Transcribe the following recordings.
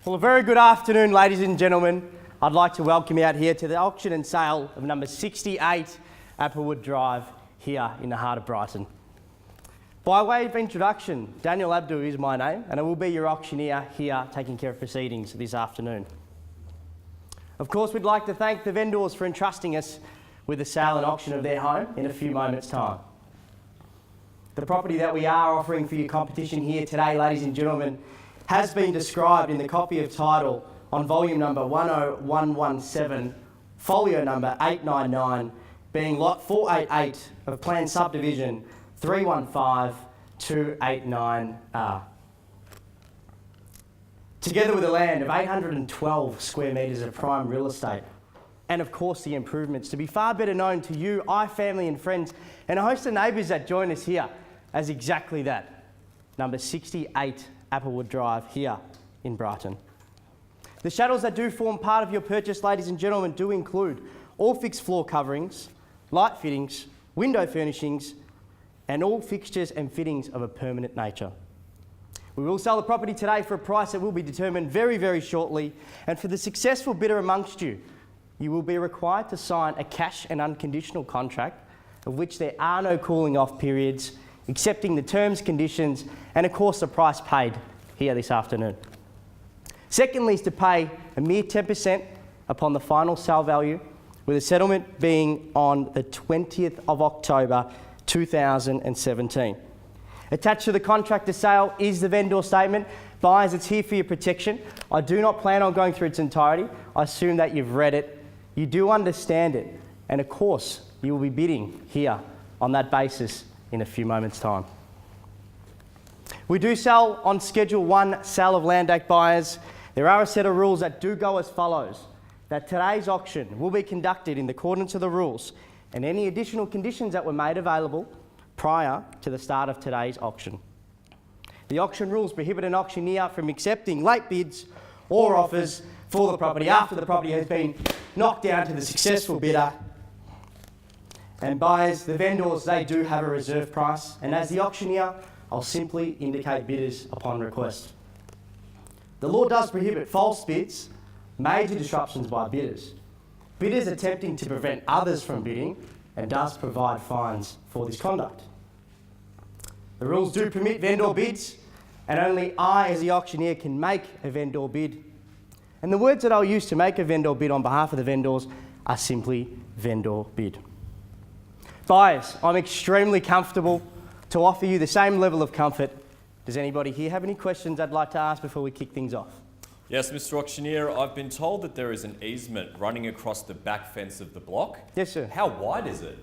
Well, a very good afternoon, ladies and gentlemen. I'd like to welcome you out here to the auction and sale of number 68 Applewood Drive here in the heart of Brighton. By way of introduction, Daniel Abdou is my name, and I will be your auctioneer here taking care of proceedings this afternoon. Of course, we'd like to thank the vendors for entrusting us with the sale and auction of their home in a few moments' time. The property that we are offering for your competition here today, ladies and gentlemen, has been described in the copy of title on volume number 10117, folio number 899, being lot 488 of planned subdivision 315289R. Together with a land of 812 square metres of prime real estate, and of course the improvements to be far better known to you, family and friends, and a host of neighbours that join us here as exactly that, number 68 Applewood Drive here in Brighton. The chattels that do form part of your purchase, ladies and gentlemen, do include all fixed floor coverings, light fittings, window furnishings, and all fixtures and fittings of a permanent nature. We will sell the property today for a price that will be determined very, very shortly, and for the successful bidder amongst you, you will be required to sign a cash and unconditional contract of which there are no cooling off periods, accepting the terms, conditions, and of course the price paid here this afternoon. Secondly is to pay a mere 10% upon the final sale value, with a settlement being on the 20th of October 2017. Attached to the contract to sale is the vendor statement. Buyers, it's here for your protection. I do not plan on going through its entirety. I assume that you've read it, you do understand it, and of course you will be bidding here on that basis in a few moments' time. We do sell on Schedule 1 sale of land act buyers. There are a set of rules that do go as follows: that today's auction will be conducted in accordance with the rules and any additional conditions that were made available prior to the start of today's auction. The auction rules prohibit an auctioneer from accepting late bids or offers for the property after the property has been knocked down to the successful bidder. And buyers, the vendors, they do have a reserve price, and as the auctioneer, I'll simply indicate bidders upon request. The law does prohibit false bids, major disruptions by bidders, bidders attempting to prevent others from bidding, and does provide fines for this conduct. The rules do permit vendor bids, and only I as the auctioneer can make a vendor bid. And the words that I'll use to make a vendor bid on behalf of the vendors are simply vendor bid. Buyers, I'm extremely comfortable to offer you the same level of comfort. Does anybody here have any questions I'd like to ask before we kick things off? Yes, Mr. Auctioneer, I've been told that there is an easement running across the back fence of the block. Yes, sir. How wide is it?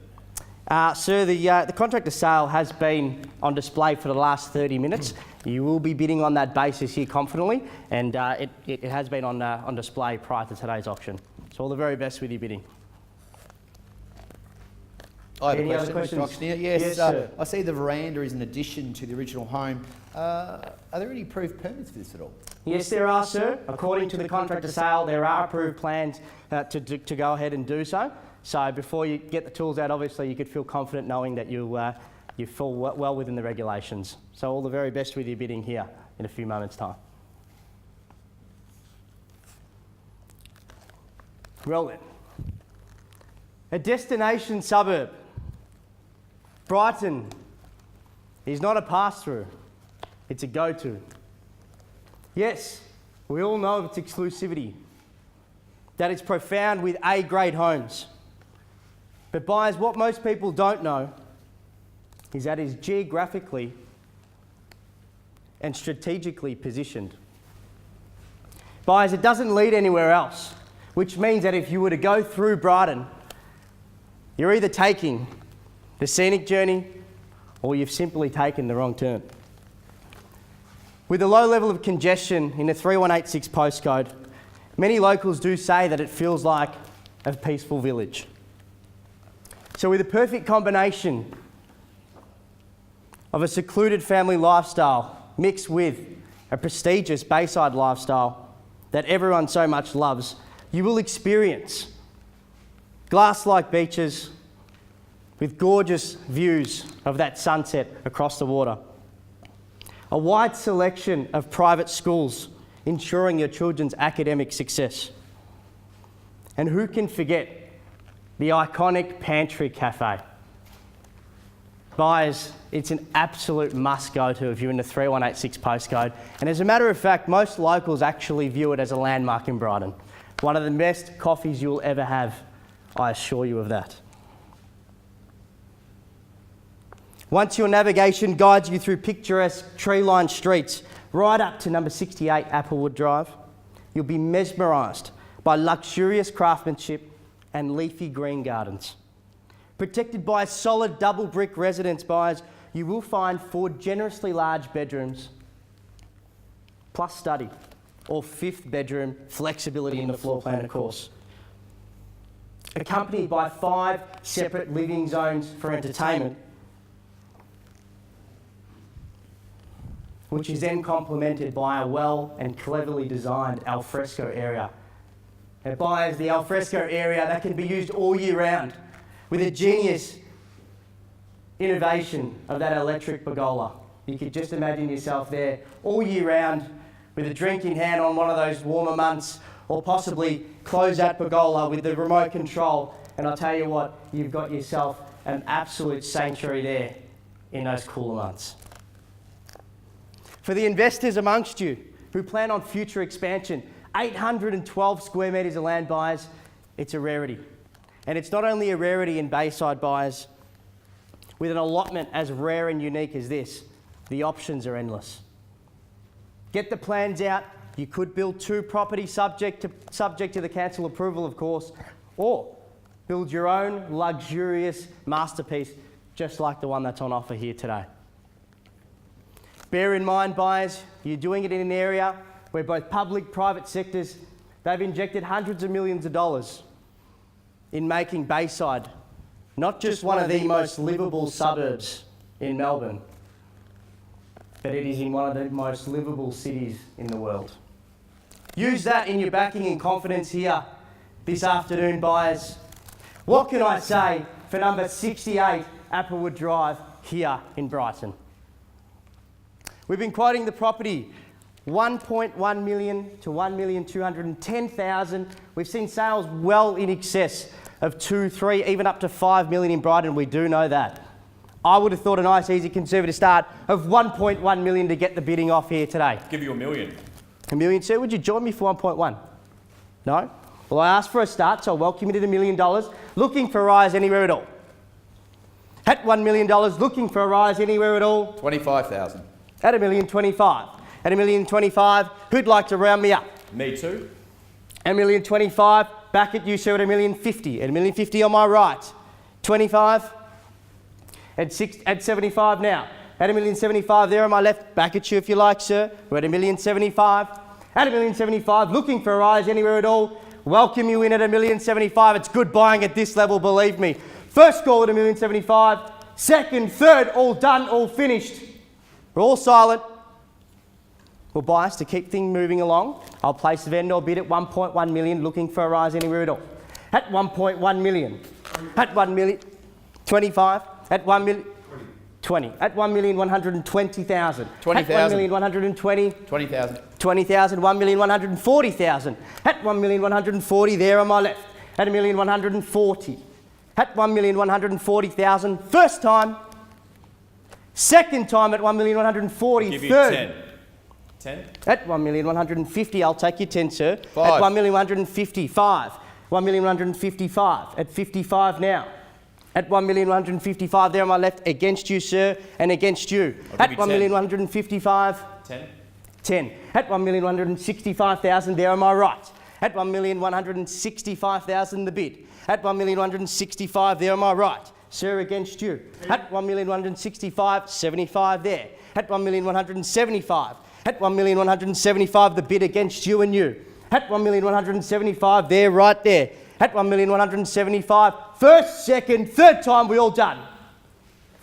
Sir, the contract to sale has been on display for the last 30 minutes. You will be bidding on that basis here confidently, and it has been on display prior to today's auction. So all the very best with your bidding. I have Any a other question, Mr. questions? Auctioneer. Yes, Yes, sir. I see the veranda is an addition to the original home. Are there any approved permits for this at all? Yes, there are, sir. According to the contract to sale, there are approved plans to go ahead and do so. So before you get the tools out, obviously, you could feel confident knowing that you fall well within the regulations. So all the very best with your bidding here in a few moments' time. Well then, a destination suburb. Brighton is not a pass-through, it's a go-to. Yes, we all know of its exclusivity, that it's profound with A-grade homes. But buyers, what most people don't know is that it is geographically and strategically positioned. Buyers, it doesn't lead anywhere else, which means that if you were to go through Brighton, you're either taking the scenic journey or you've simply taken the wrong turn. With a low level of congestion in the 3186 postcode, many locals do say that it feels like a peaceful village. So with a perfect combination of a secluded family lifestyle mixed with a prestigious bayside lifestyle that everyone so much loves, you will experience glass-like beaches with gorgeous views of that sunset across the water. A wide selection of private schools ensuring your children's academic success. And who can forget the iconic Pantry Cafe? Buyers, it's an absolute must go to if you're in the 3186 postcode. And as a matter of fact, most locals actually view it as a landmark in Brighton. One of the best coffees you'll ever have, I assure you of that. Once your navigation guides you through picturesque tree-lined streets, right up to number 68 Applewood Drive, you'll be mesmerised by luxurious craftsmanship and leafy green gardens. Protected by solid double brick residence, buyers, you will find 4 generously large bedrooms, plus study, or 5th bedroom, flexibility in the floor plan, of course. Accompanied by 5 separate living zones for entertainment, which is then complemented by a well and cleverly designed alfresco area. Now, buyers, the alfresco area that can be used all year round with a genius innovation of that electric pergola. You could just imagine yourself there all year round with a drink in hand on one of those warmer months, or possibly close that pergola with the remote control. And I'll tell you what, you've got yourself an absolute sanctuary there in those cooler months. For the investors amongst you who plan on future expansion, 812 square metres of land, buyers, it's a rarity. And it's not only a rarity in Bayside, buyers. With an allotment as rare and unique as this, the options are endless. Get the plans out. You could build 2 properties subject to the council approval, of course, or build your own luxurious masterpiece, just like the one that's on offer here today. Bear in mind, buyers, you're doing it in an area where both public, private sectors, they've injected hundreds of millions of dollars in making Bayside not just one of the most livable suburbs in Melbourne, but it is in one of the most livable cities in the world. Use that in your backing and confidence here this afternoon, buyers. What can I say for number 68 Applewood Drive here in Brighton? We've been quoting the property 1.1 million to 1,210,000. We've seen sales well in excess of 2, 3, even up to 5 million in Brighton. We do know that. I would have thought a nice, easy, conservative start of 1.1 million to get the bidding off here today. Give you $1 million. $1 million, sir? Would you join me for 1.1? No? Well, I asked for a start, so I welcome you to the $1 million. Looking for a rise anywhere at all? At $1 million, looking for a rise anywhere at all? 25,000. At $1,025,000. At $1,025,000, who'd like to round me up? Me too. $1,025,000, back at you, sir, at $1,050,000. At $1,050,000 on my right. 25. At 75 now. At $1,075,000 there on my left, back at you if you like, sir. We're at $1,075,000. At $1,075,000, looking for a rise anywhere at all. Welcome you in at $1,075,000. It's good buying at this level, believe me. First call at $1,075,000. Second, third, all done, all finished. We're all silent. Well, buyers, to keep things moving along, I'll place the vendor bid at 1.1 million, looking for a rise anywhere at all. At 1.1 million. At 1 million. 25. At 1 million. 20. At 1,120,000. 20,000. At 1,120. 20,000. 20,000. 1,140,000. At 1,140,000 there on my left. At 1,140,000. At 1,140,000. First time. Second time at 1,140,000. Give you Third. 10. 10? At 1,150,000, I'll take you 10, sir. 5. At 1,155,000. 1,155,000. At 55 now. At 1,155,000 there on my left, against you, sir, and against you. I'll At give you 1,155,000. 10? 10. At 1,165,000 there on my right. At 1,165,000 the bid. At 1,165,000 there on my right. Sir, against you. At 1,165,000, 75 there. At 1,175,000. At 1,175,000 the bid against you and you. At 1,175,000 there, right there. At 1,175,000. First, second, third time, we all done.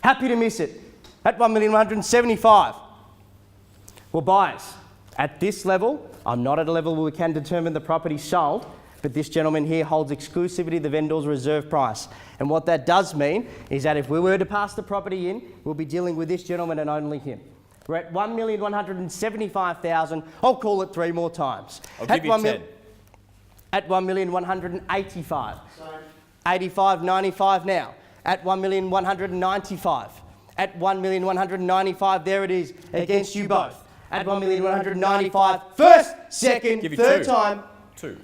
Happy to miss it. At 1,175,000. Well, buyers, at this level, I'm not at a level where we can determine the property sold, but this gentleman here holds exclusivity of the vendor's reserve price. And what that does mean is that if we were to pass the property in, we'll be dealing with this gentleman and only him. We're at 1,175,000. I'll call it 3 more times. I'll give you 10. At 1,185. 85, 95 now. At 1,195. At 1,195, there it is, against you both. At 1,195, first, second, Give you third 2. time. 2.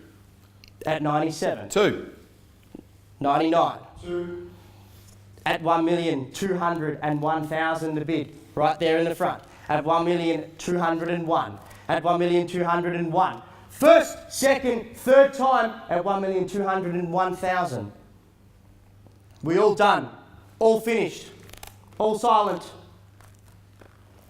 At 97. 2. 99. 2. At 1,201,000 the bid, right there in the front. At 1,201. At 1,201. First, second, third time at 1,201,000. We all done, all finished, all silent.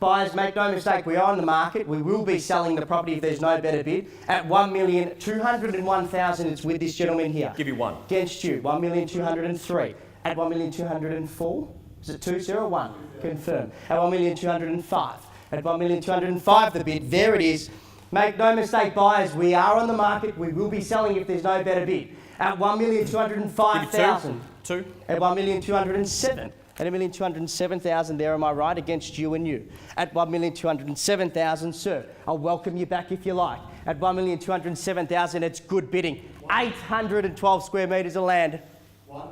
Buyers, make no mistake, we are on the market. We will be selling the property if there's no better bid. At 1,201,000, it's with this gentleman here. Give you 1. Against you, 1,203. At 1,204, is it 201? Confirm. At 1,205. At 1,205, the bid, there it is. Make no mistake, buyers, we are on the market. We will be selling if there's no better bid. At 1,205,000. 2. At 1,207. At 1,207,000 there, am I right, against you and you. At 1,207,000, sir, I'll welcome you back if you like. At 1,207,000, it's good bidding. 812 square metres of land. 1.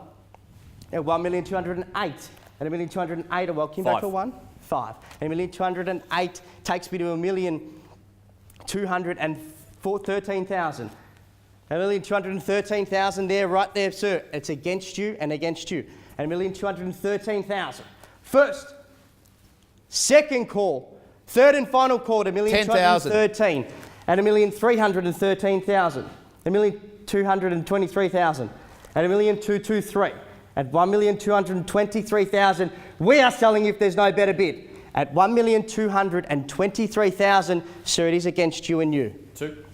At 1,208. At 1,208, I welcome you back for 1. 5. At 1,208 takes me to 1,213,000. At 1,213,000 there, right there, sir. It's against you and against you. At 1,213,000. First, second call, third and final call to 1,213. At 1,313,000. At 1,223,000. At 1,223. At 1,223,000. We are selling if there's no better bid. At 1,223,000, sir, it is against you and you. 2.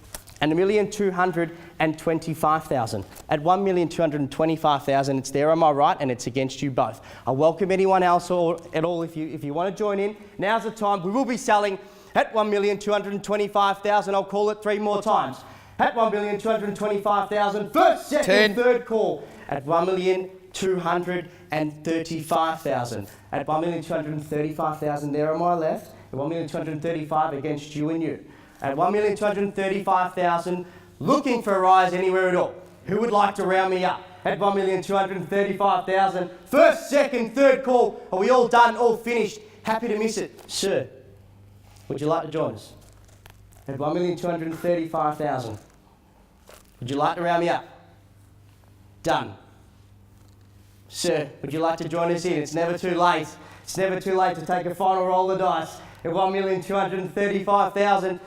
And 1,225,000. At 1,225,000, it's there on my right, and it's against you both. I welcome anyone else at all if you want to join in. Now's the time. We will be selling at 1,225,000. I'll call it 3 more times. At 1,225,000. First, second, 10. third call. At 1,235,000. At 1,235,000 there on my left. At 1,235 against you and you. At 1,235,000, looking for a rise anywhere at all. Who would like to round me up? At 1,235,000. First, second, third call. Are we all done, all finished? Happy to miss it. Sir, would you like to join us? At 1,235,000. Would you like to round me up? Done. Sir, would you like to join us in? It's never too late. It's never too late to take a final roll of dice. At 1,235,000.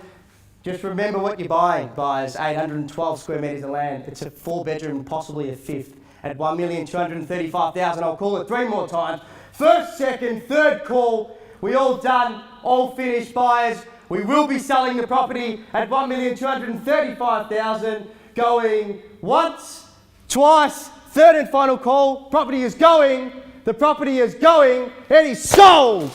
Just remember what you're buying, buyers. 812 square metres of land. It's a 4-bedroom, possibly a 5th. At 1,235,000, I'll call it 3 more times. First, second, third call. We all done, all finished, buyers. We will be selling the property at 1,235,000. Going once, twice, third and final call. Property is going. The property is going. It is sold.